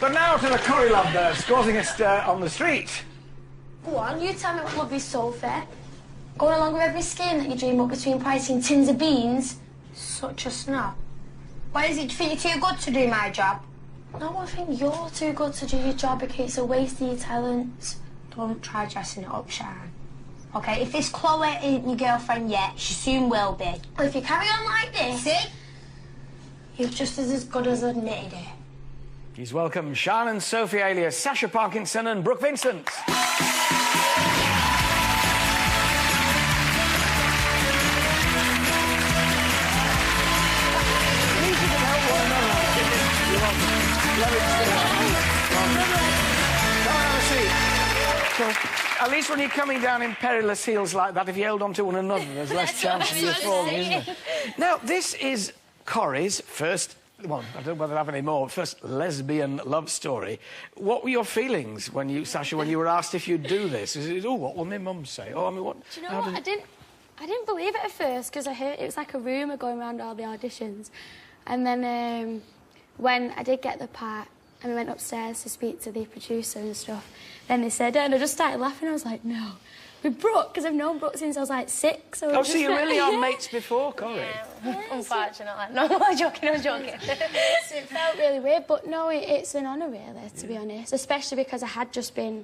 But now to the curry lovebirds causing a stir on the street. Go on, you tell me what lovely Sophie. Going along with every scheme that you dream up between pricing tins of beans. Such a snob. Why is it? Do you think you're too good to do my job? No, I think you're too good to do your job because it's a waste of your talents. Don't try dressing it up, Sharon. OK, if this Chloe isn't your girlfriend yet, she soon will be. Well, if you carry on like this... See? You're just as good as admitted it. Please welcome Sian and Sophie alias Sacha Parkinson and Brooke Vincent. At least when you're coming down in perilous heels like that, if you hold on to one another, there's less chance of you falling, isn't there? Now, this is Corrie's first, well, I don't know whether I have any more, first lesbian love story. What were your feelings when you, Sacha, when you were asked if you'd do this? Is it, oh, what will my mum say? Oh, I mean, what... Do you know what? I didn't believe it at first because I heard it was like a rumour going around all the auditions. And then when I did get the part and we went upstairs to speak to the producer and stuff, then they said it and I just started laughing. I was like, no. With Brooke, because I've known Brooke since I was like 6. So oh, so you really are mates before, Corrie? Yeah, unfortunately. No, I was joking. It felt really weird, but no, it's an honour, really, to be honest. Especially because I had just been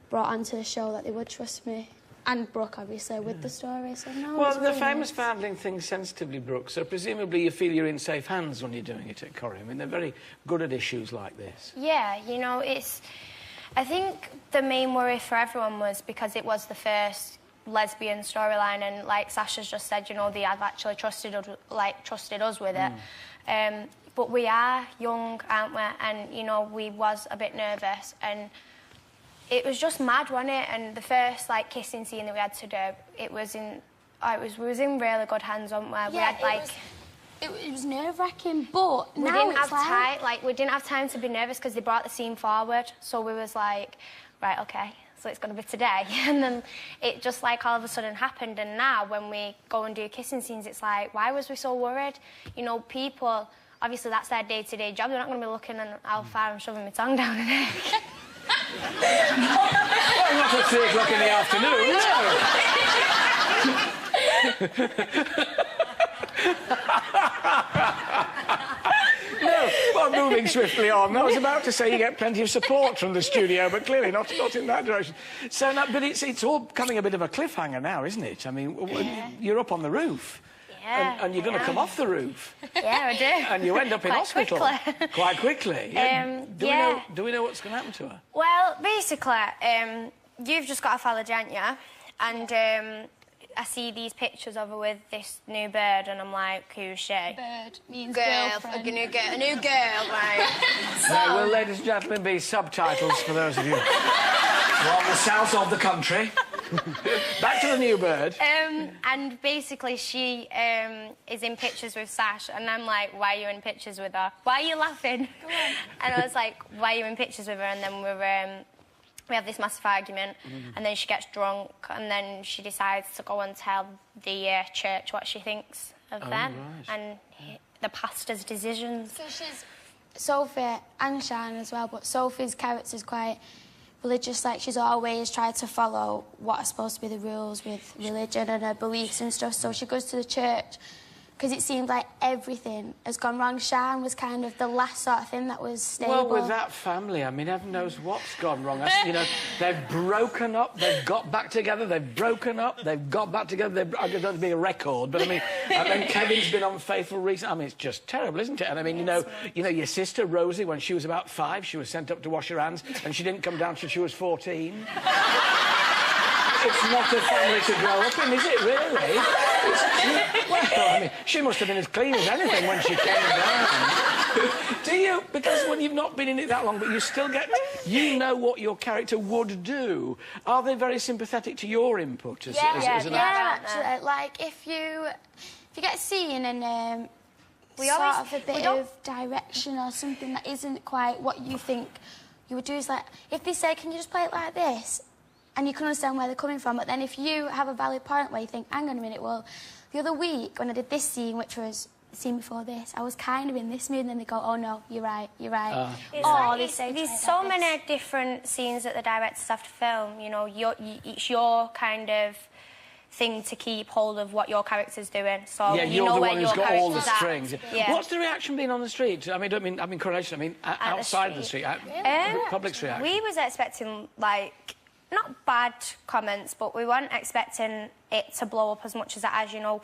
brought onto the show that they would trust me. And Brooke, obviously, with the story, so no. Well, they're really famous for handling things sensitively, Brooke, so presumably you feel you're in safe hands when you're doing it at Corrie. I mean, they're very good at issues like this. Yeah, you know, it's... I think the main worry for everyone was because it was the first lesbian storyline and, like Sacha's just said, you know, they have actually trusted us with it. But we are young, aren't we? And, you know, we was a bit nervous and it was just mad, wasn't it? And the first, like, kissing scene that we had to do, we was in really good hands, weren't we? Yeah, we had, like... It was nerve-wracking, but we now didn't have time. Like, we didn't have time to be nervous because they brought the scene forward. So we was like, right, OK, so it's going to be today. And then it just, like, all of a sudden happened. And now, when we go and do kissing scenes, it's like, why was we so worried? You know, people, obviously, that's their day-to-day job. They're not going to be looking at how far I'm shoving my tongue down an egg. Well, not at 3 o'clock in the afternoon, no. No, well, moving swiftly on. I was about to say you get plenty of support from the studio, but clearly not in that direction. So, no, but it's all becoming a bit of a cliffhanger now, isn't it? I mean, you're up on the roof. Yeah. And you're going to come off the roof. Yeah, I do. And you end up in hospital. Quickly. Quite quickly. Yeah. Do we know what's going to happen to her? Well, basically, you've just got a allergy, haven't you? And I see these pictures of her with this new bird, and I'm like, who's she? Bird means girl. girlfriend. A new girl, right? There will, ladies and gentlemen, be subtitles for those of you who are on the south of the country. Back to the new bird. And basically, she is in pictures with Sash, and I'm like, why are you in pictures with her? Why are you laughing? And I was like, why are you in pictures with her? And then we have this massive argument, and then she gets drunk, and then she decides to go and tell the church what she thinks of them and the pastor's decisions. So she's Sophie and Sian as well, but Sophie's character's quite religious. Like, she's always tried to follow what are supposed to be the rules with religion and her beliefs and stuff. So she goes to the church because it seemed like everything has gone wrong. Sian was kind of the last sort of thing that was stable. Well, with that family, I mean, heaven knows what's gone wrong. You know, they've broken up, they've got back together, they've broken up, they've got back together. I don't want to be a record, but I mean, and then Kevin's been unfaithful recently. I mean, it's just terrible, isn't it? And I mean, you know, your sister Rosie, when she was about 5, she was sent up to wash her hands, and she didn't come down till she was 14. It's not a family to grow up in, is it, really? Well, I mean, she must have been as clean as anything when she came down. Do you? Because when you've not been in it that long, but you still get... You know what your character would do. Are they very sympathetic to your input as an actor? Yeah, actually. Like, if you get a scene and a bit of direction or something that isn't quite what you think you would do, is like, if they say, can you just play it like this? And you can understand where they're coming from. But then if you have a valid point where you think, hang on a minute, well, the other week when I did this scene, which was scene before this, I was kind of in this mood, and then they go, oh no, you're right. There's so many different scenes that the directors have to film. You know, it's your kind of thing to keep hold of what your character's doing. So yeah, you you're know the where one who's your got all the character's strings. at. Yeah. What's the reaction been on the street? I mean Coronation. I mean, outside of the street, public's reaction. We was expecting, like, not bad comments, but we weren't expecting it to blow up as much as it has, you know.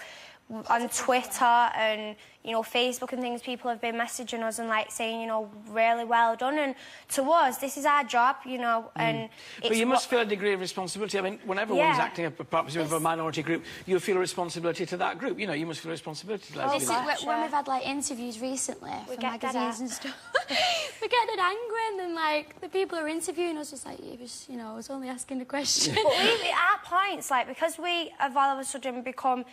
On Twitter and, you know, Facebook and things, people have been messaging us and, like, saying, you know, really well done. And to us, this is our job, you know, and it's... But you must feel a degree of responsibility. I mean, whenever one's acting a part of a minority group, you feel a responsibility to that group. You know, you must feel a responsibility to lesbians. When we've had, like, interviews recently for magazines and stuff, we're getting angry, and then, like, the people who are interviewing us just like, you know, I was only asking a question. But at points, like, because we have all of a sudden become...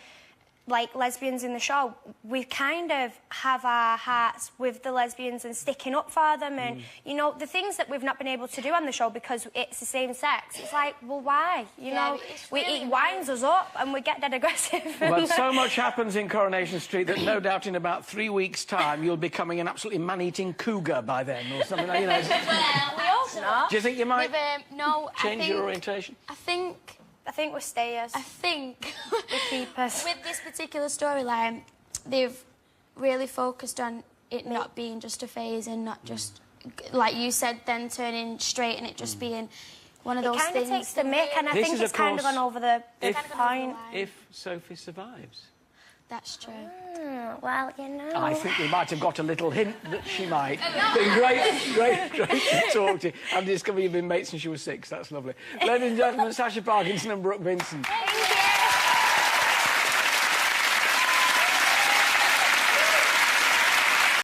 like lesbians in the show, we kind of have our hearts with the lesbians and sticking up for them, and you know, the things that we've not been able to do on the show because it's the same sex. It's like, well, why? You know, it winds us up and we get dead aggressive. Well, so much happens in Coronation Street that no doubt in about 3 weeks' time you'll be becoming an absolutely man-eating cougar by then, or something like, you know. Well, we hope not. Do you think you might change your orientation? I think we're stayers. I think we're keepers. With this particular storyline, they've really focused on it not being just a phase and not just, like you said, then turning straight and it just being one of those things. It kind of takes the mick, and I think it's kind of gone over the point. If Sophie survives. That's true. Well, you know... I think we might have got a little hint that she might. It's been great to talk to you. I've discovered you've been mates since you were 6. That's lovely. Ladies and gentlemen, Sacha Parkinson and Brooke Vincent.